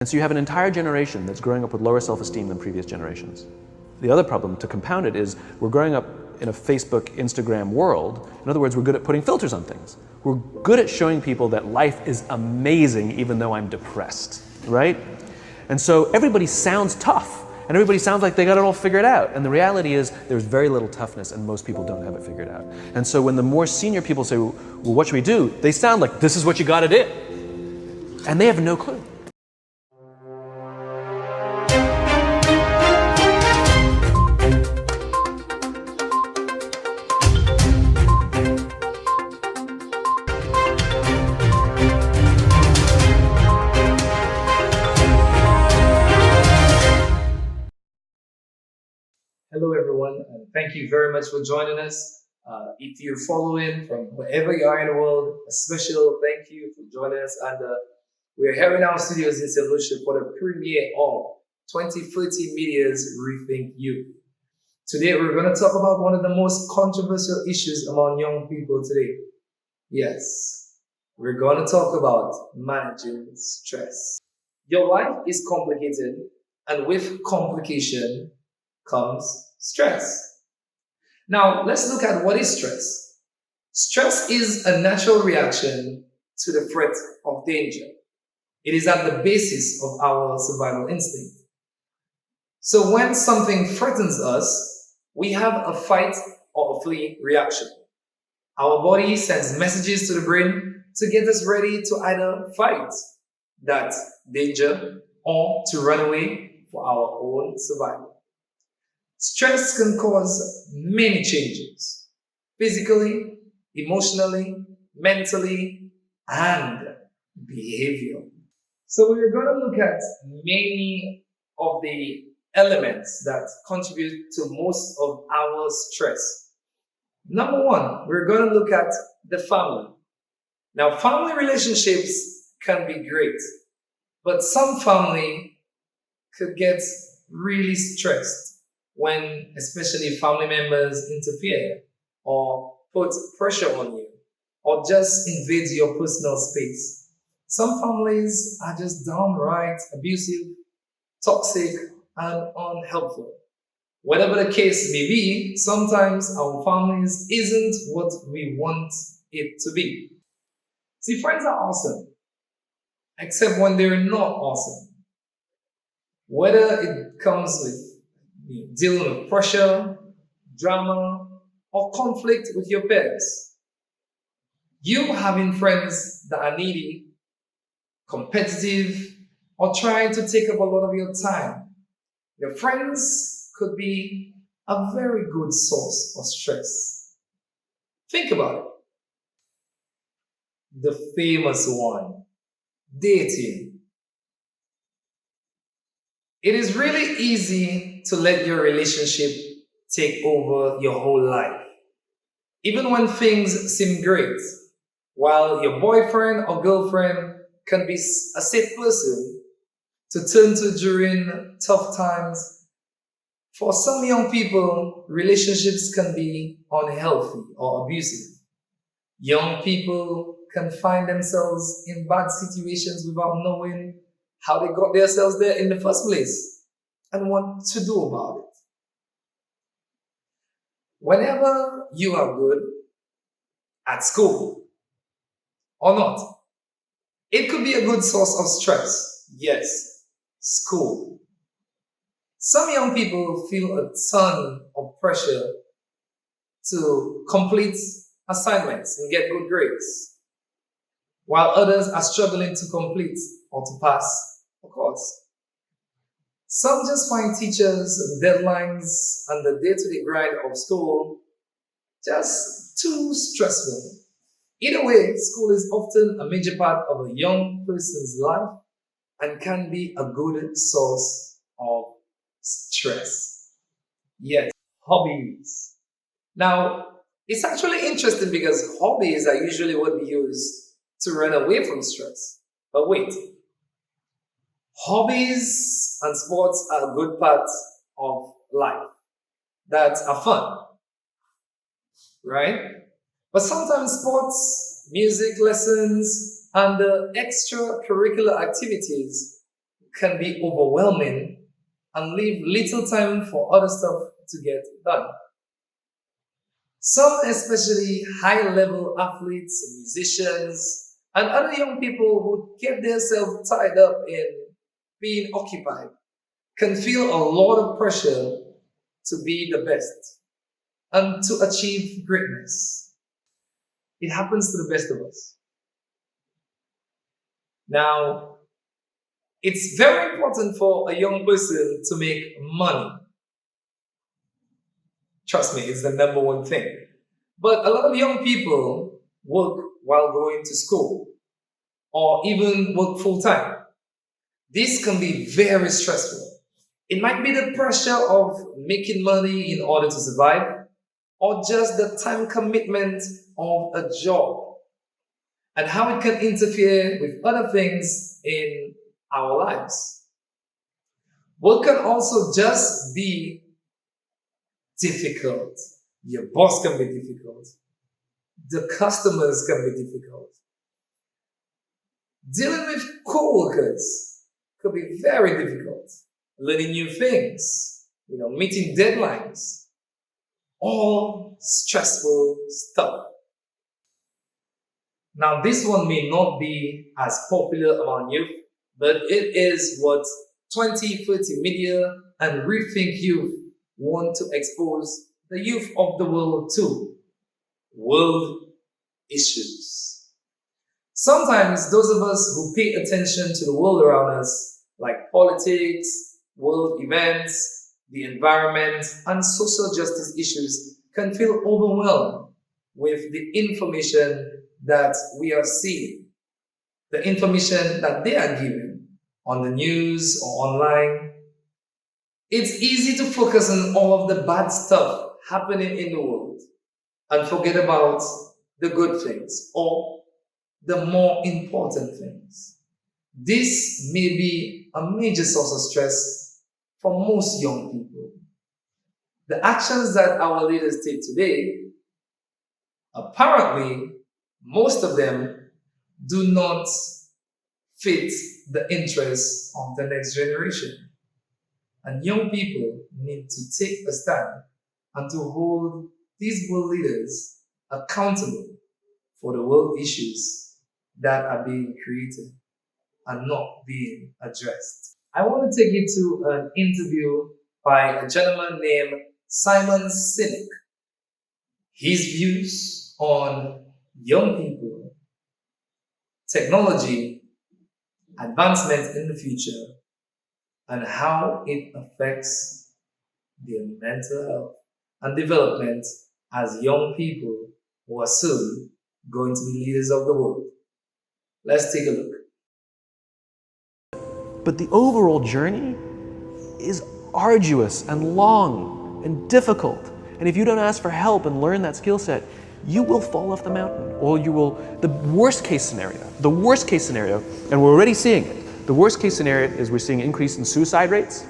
And so you have an entire generation that's growing up with lower self-esteem than previous generations. The other problem, to compound it, is we're growing up in a Facebook, Instagram world. In other words, we're good at putting filters on things. We're good at showing people that life is amazing even though I'm depressed, right? And so everybody sounds tough, and everybody sounds like they got it all figured out. And the reality is there's very little toughness, and most people don't have it figured out. And so when the more senior people say, well, what should we do? They sound like, this is what you gotta do. And they have no clue. Hello everyone, and thank you very much for joining us. If you're following from wherever you are in the world, a special thank you for joining us. And we're here in our studios in St. Lucia for the premiere of 2030 Media's ReThink Youth. Today we're going to talk about one of the most controversial issues among young people today. Yes, we're going to talk about managing stress. Your life is complicated, and with complication comes stress. Now, let's look at what is stress. Stress is a natural reaction to the threat of danger. It is at the basis of our survival instinct. So when something threatens us, we have a fight or a flee reaction. Our body sends messages to the brain to get us ready to either fight that danger or to run away for our own survival. Stress can cause many changes, physically, emotionally, mentally, and behavioral. So we're going to look at many of the elements that contribute to most of our stress. Number one, we're going to look at the family. Now, family relationships can be great, but some family could get really stressed when especially family members interfere or put pressure on you or just invade your personal space. Some families are just downright abusive, toxic, and unhelpful. Whatever the case may be, sometimes our families isn't what we want it to be. See, friends are awesome, except when they're not awesome. Whether it comes with dealing with pressure, drama, or conflict with your peers. You having friends that are needy, competitive, or trying to take up a lot of your time. Your friends could be a very good source of stress. Think about it. The famous one, dating. It is really easy to let your relationship take over your whole life. Even when things seem great, while your boyfriend or girlfriend can be a safe person to turn to during tough times, for some young people, relationships can be unhealthy or abusive. Young people can find themselves in bad situations without knowing how they got themselves there in the first place and what to do about it. Whenever you are good at school or not, it could be a good source of stress. Yes, school. Some young people feel a ton of pressure to complete assignments and get good grades, while others are struggling to complete or to pass a course. Some just find teachers and deadlines and the day-to-day grind of school just too stressful. Either way, school is often a major part of a young person's life and can be a good source of stress. Yes, hobbies. Now, it's actually interesting because hobbies are usually what we use to run away from stress. But wait, hobbies and sports are a good part of life that are fun, right? But sometimes sports, music lessons, and the extracurricular activities can be overwhelming and leave little time for other stuff to get done. Some, especially high-level athletes, musicians, and other young people who get themselves tied up in being occupied, can feel a lot of pressure to be the best and to achieve greatness. It happens to the best of us. Now, it's very important for a young person to make money. Trust me, it's the number one thing. But a lot of young people work while going to school or even work full time. This can be very stressful. It might be the pressure of making money in order to survive, or just the time commitment of a job and how it can interfere with other things in our lives. Work can also just be difficult. Your boss can be difficult. The customers can be difficult. Dealing with co-workers could be very difficult. Learning new things, meeting deadlines, all stressful stuff. Now, this one may not be as popular among youth, but it is what 2030 Media and ReThink Youth want to expose the youth of the world to. World issues. Sometimes those of us who pay attention to the world around us, like politics, world events, the environment, and social justice issues, can feel overwhelmed with the information that we are seeing, the information that they are given on the news or online. It's easy to focus on all of the bad stuff happening in the world and forget about the good things or the more important things. This may be a major source of stress for most young people. The actions that our leaders take today, apparently, most of them do not fit the interests of the next generation. And young people need to take a stand and to hold these world leaders accountable for the world issues that are being created and not being addressed. I want to take you to an interview by a gentleman named Simon Sinek. His views on young people, technology, advancement in the future, and how it affects their mental health and development as young people who are soon going to be leaders of the world. Let's take a look. But the overall journey is arduous and long and difficult. And if you don't ask for help and learn that skill set, you will fall off the mountain, or you will, the worst case scenario, and we're already seeing it. The worst case scenario is we're seeing an increase in suicide rates.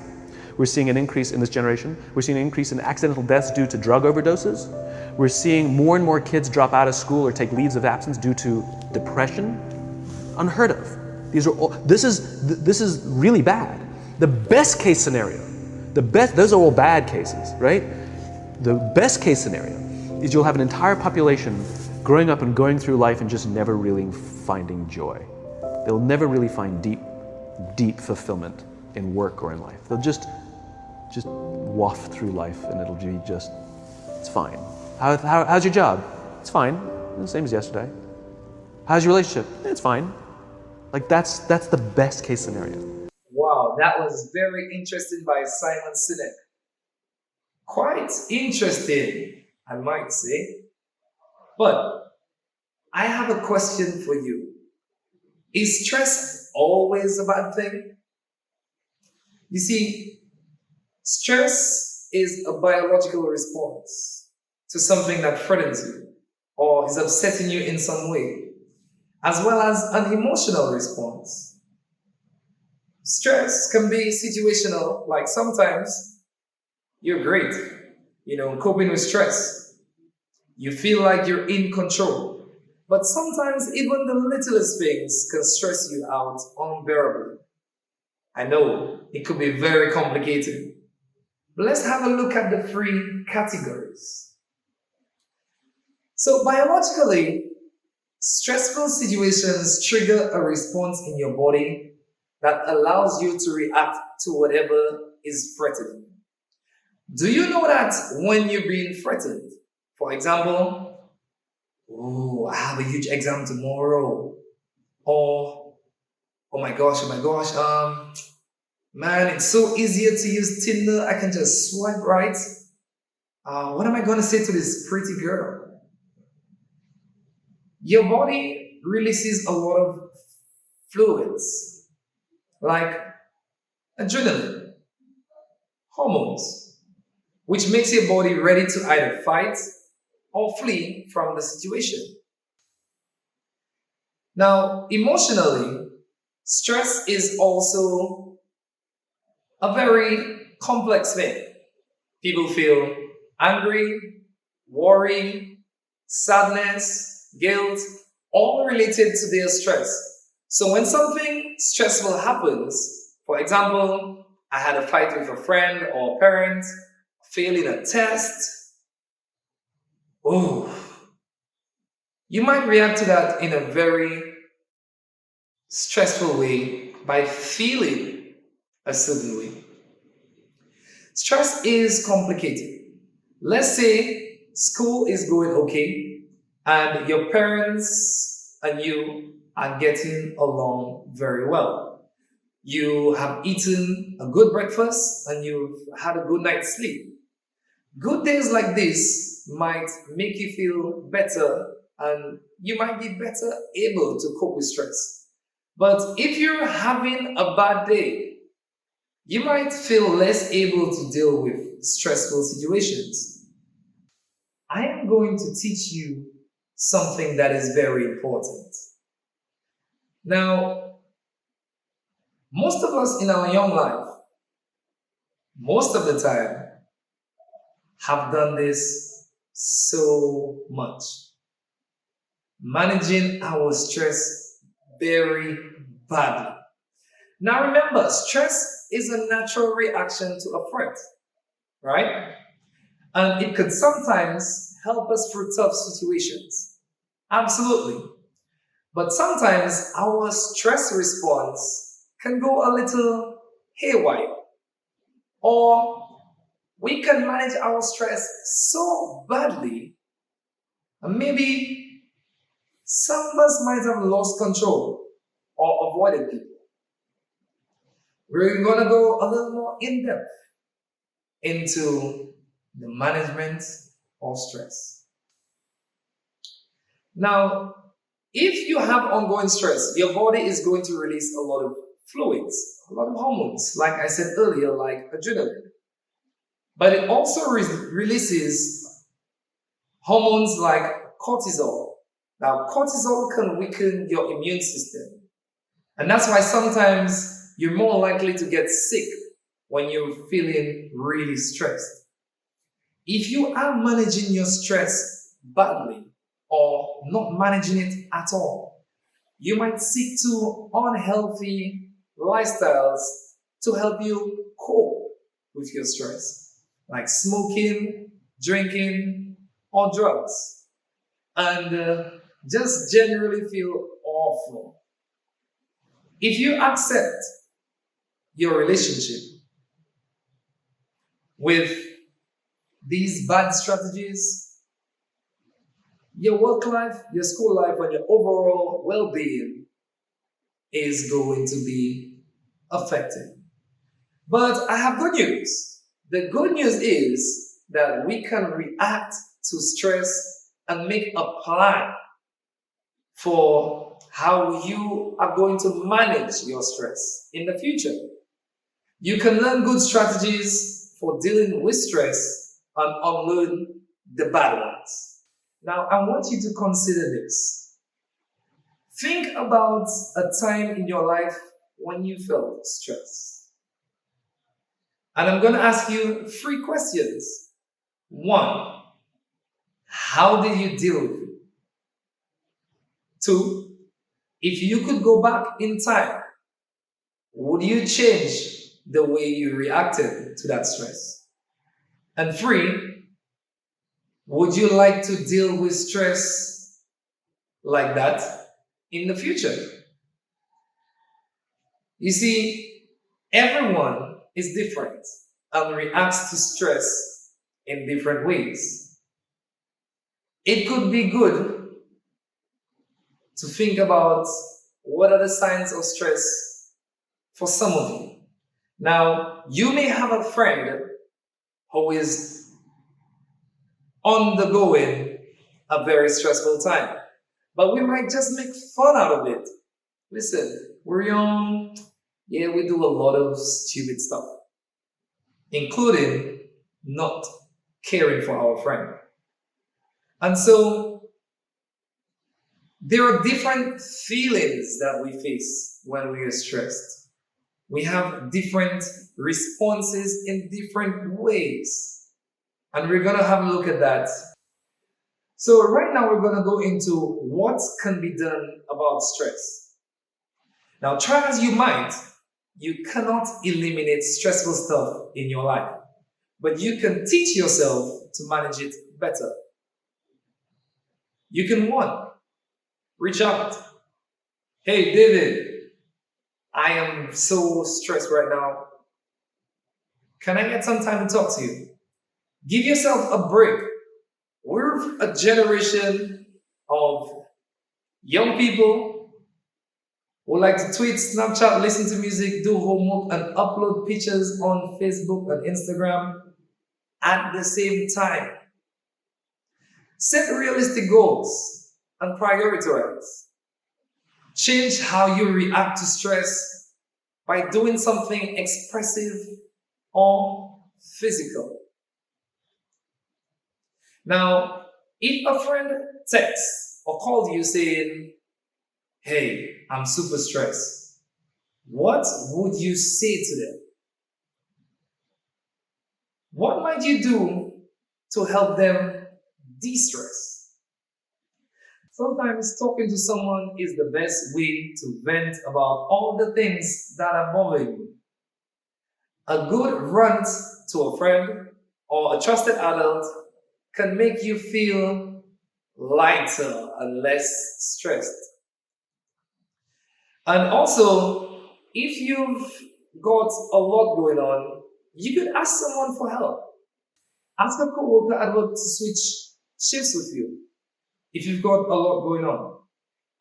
We're seeing an increase in this generation. We're seeing an increase in accidental deaths due to drug overdoses. We're seeing more and more kids drop out of school or take leaves of absence due to depression. Unheard of. This is really bad. The best case scenario, those are all bad cases, right? The best case scenario is you'll have an entire population growing up and going through life and just never really finding joy. They'll never really find deep fulfillment in work or in life. They'll just waft through life and it'll be just, it's fine. How's your job? It's fine, the same as yesterday. How's your relationship? It's fine. Like that's the best case scenario. Wow, that was very interesting by Simon Sinek. Quite interesting, I might say. But I have a question for you. Is stress always a bad thing? You see, stress is a biological response to something that frightens you or is upsetting you in some way, as well as an emotional response. Stress can be situational, like sometimes you're great, coping with stress. You feel like you're in control. But sometimes even the littlest things can stress you out unbearably. I know it could be very complicated. But let's have a look at the three categories. So, biologically, stressful situations trigger a response in your body that allows you to react to whatever is threatening. Do you know that when you're being threatened, for example, oh, I have a huge exam tomorrow, or oh my gosh, man, it's so easier to use Tinder. I can just swipe right. What am I gonna say to this pretty girl? Your body releases a lot of fluids like adrenaline, hormones, which makes your body ready to either fight or flee from the situation. Now, emotionally, stress is also a very complex thing. People feel angry, worry, sadness, guilt, all related to their stress. So when something stressful happens, for example, I had a fight with a friend or a parent, failing a test, oh, you might react to that in a very stressful way by feeling a certain way. Stress is complicated. Let's say school is going okay and your parents and you are getting along very well. You have eaten a good breakfast and you've had a good night's sleep. Good days like this might make you feel better and you might be better able to cope with stress. But if you're having a bad day, you might feel less able to deal with stressful situations. I am going to teach you something that is very important. Now, most of us in our young life, most of the time, have done this so much. Managing our stress very badly. Now remember, stress is a natural reaction to a threat, right? And it could sometimes help us through tough situations. Absolutely. But sometimes our stress response can go a little haywire. Or we can manage our stress so badly, and maybe some of us might have lost control or avoided people. We're going to go a little more in depth into the management of stress. Now, if you have ongoing stress, your body is going to release a lot of fluids, a lot of hormones, like I said earlier, like adrenaline. But it also releases hormones like cortisol. Now, cortisol can weaken your immune system. And that's why sometimes you're more likely to get sick when you're feeling really stressed. If you are managing your stress badly or not managing it at all, you might seek to unhealthy lifestyles to help you cope with your stress, like smoking, drinking, or drugs, and just generally feel awful. If you accept your relationship with these bad strategies, your work life, your school life, and your overall well being is going to be affected. But I have good news. The good news is that we can react to stress and make a plan for how you are going to manage your stress in the future. You can learn good strategies for dealing with stress and unlearn the bad ones. Now, I want you to consider this. Think about a time in your life when you felt stress. And I'm going to ask you three questions. One, how did you deal with it? Two, if you could go back in time, would you change the way you reacted to that stress? And 3, would you like to deal with stress like that in the future? You see, everyone is different and reacts to stress in different ways. It could be good to think about what are the signs of stress for some of you. Now, you may have a friend who is undergoing a very stressful time, but we might just make fun out of it. Listen, we're young. Yeah, we do a lot of stupid stuff, including not caring for our friend. And so there are different feelings that we face when we are stressed. We have different responses in different ways. And we're going to have a look at that. So right now we're going to go into what can be done about stress. Now, try as you might, you cannot eliminate stressful stuff in your life, but you can teach yourself to manage it better. You can, 1, reach out. Hey, David, I am so stressed right now. Can I get some time to talk to you? Give yourself a break. We're a generation of young people who like to tweet, Snapchat, listen to music, do homework, and upload pictures on Facebook and Instagram at the same time. Set realistic goals and prioritize. Change how you react to stress by doing something expressive or physical. Now, if a friend texts or calls you saying, hey, I'm super stressed, what would you say to them? What might you do to help them de-stress? Sometimes talking to someone is the best way to vent about all the things that are bothering you. A good rant to a friend or a trusted adult can make you feel lighter and less stressed. And also, if you've got a lot going on, you could ask someone for help. Ask a coworker at work to switch shifts with you if you've got a lot going on.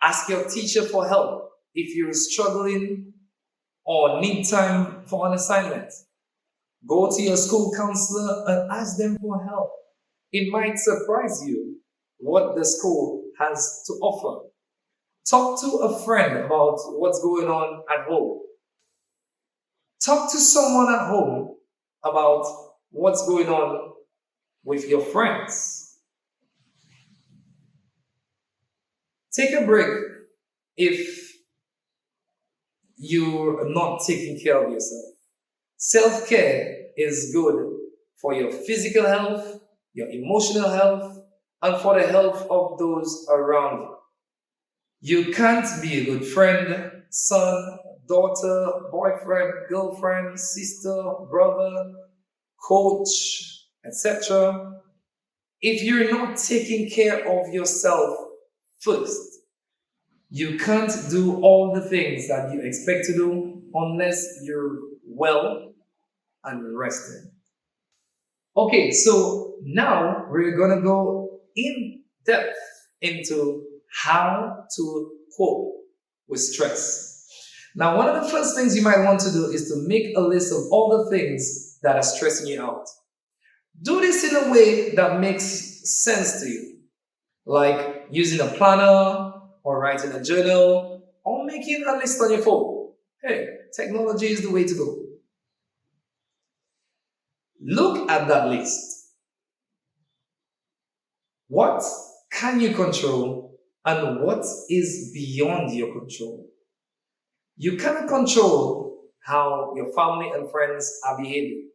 Ask your teacher for help if you're struggling or need time for an assignment. Go to your school counselor and ask them for help. It might surprise you what the school has to offer. Talk to a friend about what's going on at home. Talk to someone at home about what's going on with your friends. Take a break if you're not taking care of yourself. Self-care is good for your physical health, your emotional health, and for the health of those around you. You can't be a good friend, son, daughter, boyfriend, girlfriend, sister, brother, coach, etc. if you're not taking care of yourself first. You can't do all the things that you expect to do unless you're well and rested. Okay, so now we're gonna go in depth into how to cope with stress. Now, one of the first things you might want to do is to make a list of all the things that are stressing you out. Do this in a way that makes sense to you, like using a planner or writing a journal or making a list on your phone. Hey, technology is the way to go. Look at that list. What can you control and what is beyond your control? You cannot control how your family and friends are behaving,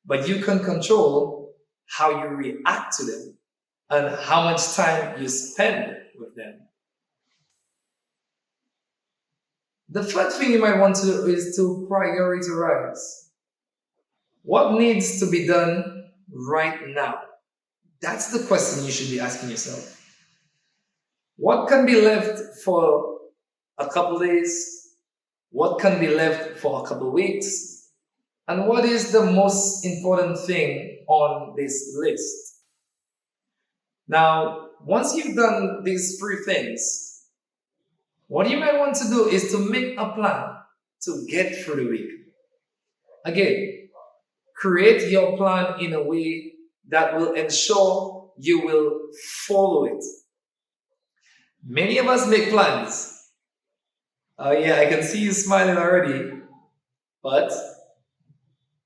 but you can control how you react to them and how much time you spend with them. The third thing you might want to do is to prioritize. What needs to be done right now? That's the question you should be asking yourself. What can be left for a couple days? What can be left for a couple weeks? And what is the most important thing on this list? Now, once you've done these three things, what you might want to do is to make a plan to get through the week. Again, create your plan in a way that will ensure you will follow it. Many of us make plans. Oh yeah, I can see you smiling already. But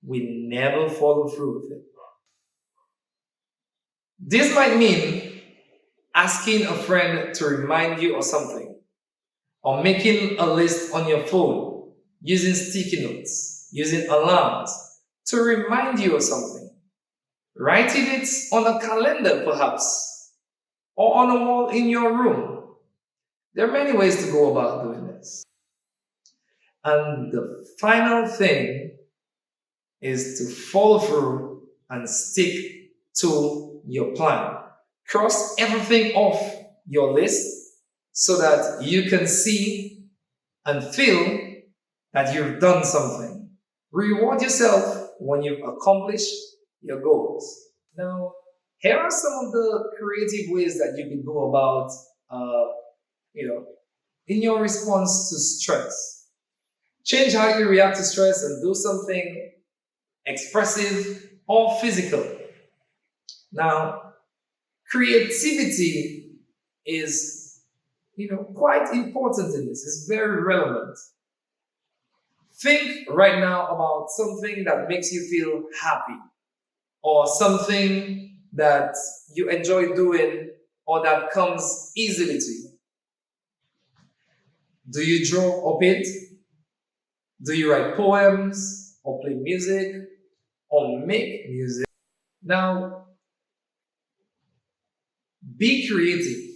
we never follow through with it. This might mean asking a friend to remind you of something, or making a list on your phone, using sticky notes, using alarms to remind you of something. Writing it on a calendar, perhaps, or on a wall in your room. There are many ways to go about doing this. And the final thing is to follow through and stick to your plan. Cross everything off your list so that you can see and feel that you've done something. Reward yourself when you've accomplished your goals. Now, here are some of the creative ways that you can go about, in your response to stress. Change how you react to stress and do something expressive or physical. Now, creativity is, quite important in this. It's very relevant. Think right now about something that makes you feel happy, or something that you enjoy doing, or that comes easily to you. Do you draw or paint? Do you write poems, or play music, or make music? Now, be creative.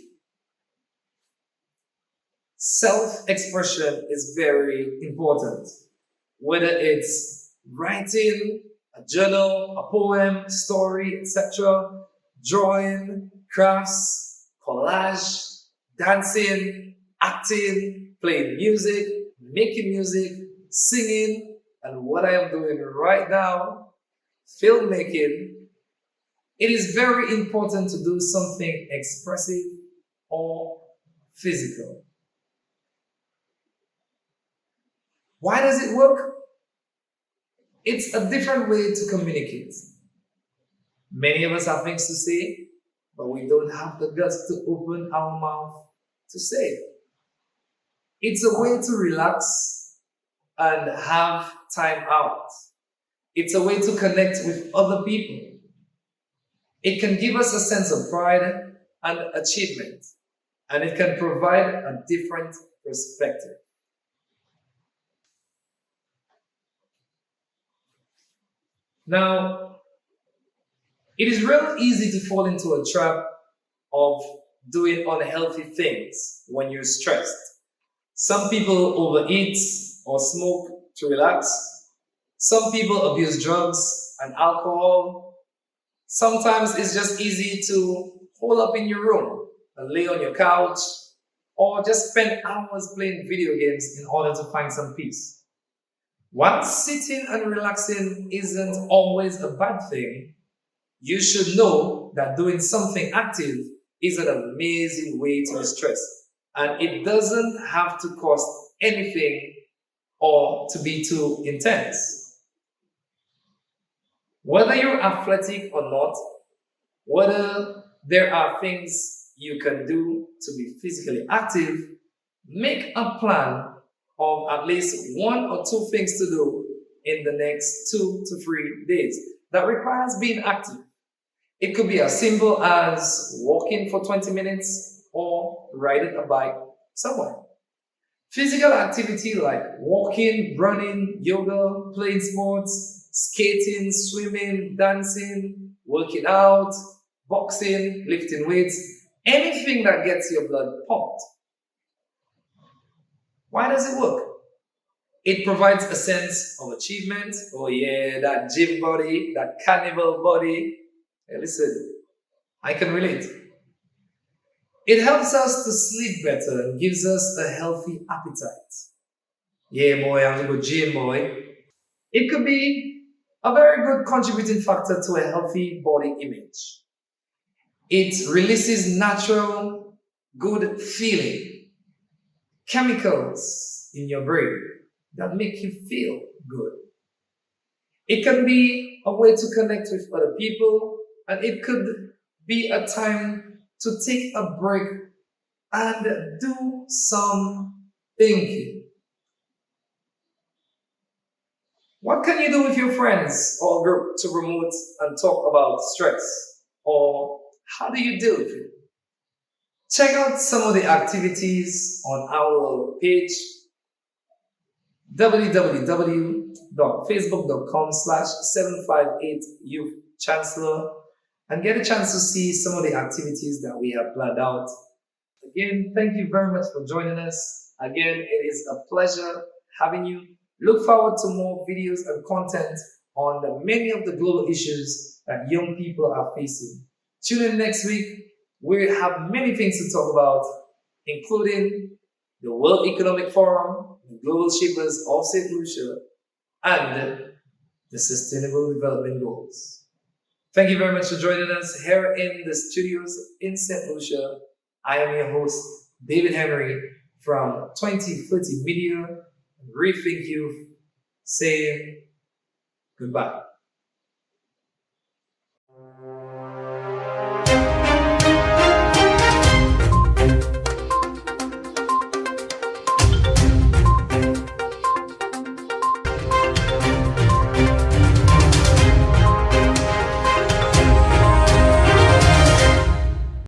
Self-expression is very important. Whether it's writing, a journal, a poem, story, etc., drawing, crafts, collage, dancing, acting, playing music, making music, singing, and what I am doing right now, filmmaking. It is very important to do something expressive or physical. Why does it work? It's a different way to communicate. Many of us have things to say, but we don't have the guts to open our mouth to say it. It's a way to relax and have time out. It's a way to connect with other people. It can give us a sense of pride and achievement, and it can provide a different perspective. Now, it is really easy to fall into a trap of doing unhealthy things when you're stressed. Some people overeat or smoke to relax. Some people abuse drugs and alcohol. Sometimes it's just easy to hole up in your room and lay on your couch, or just spend hours playing video games in order to find some peace. While sitting and relaxing isn't always a bad thing, you should know that doing something active is an amazing way to distress, and it doesn't have to cost anything or to be too intense. Whether you're athletic or not, whether there are things you can do to be physically active, make a plan of at least 1 or 2 things to do in the next 2 to 3 days that requires being active. It could be as simple as walking for 20 minutes or riding a bike somewhere. Physical activity like walking, running, yoga, playing sports, skating, swimming, dancing, working out, boxing, lifting weights, anything that gets your blood pumped. Why does it work? It provides a sense of achievement. Oh yeah, that gym body, that carnival body. Hey, listen, I can relate. It helps us to sleep better and gives us a healthy appetite. Yeah, boy, I'm a good gym boy. It could be a very good contributing factor to a healthy body image. It releases natural, good feeling chemicals in your brain that make you feel good. It can be a way to connect with other people, and it could be a time to take a break and do some thinking. What can you do with your friends or group to promote and talk about stress? Or how do you deal with it? Check out some of the activities on our page www.facebook.com/758 youth chancellor and get a chance to see some of the activities that we have planned out. Again, thank you very much for joining us. Again, it is a pleasure having you. Look forward to more videos and content on the many of the global issues that young people are facing. Tune in next week. We have many things to talk about, including the World Economic Forum, the Global Shapers of St. Lucia, and the Sustainable Development Goals. Thank you very much for joining us here in the studios in St. Lucia. I am your host, David Henry from 2030 Media and ReThink Youth, saying goodbye.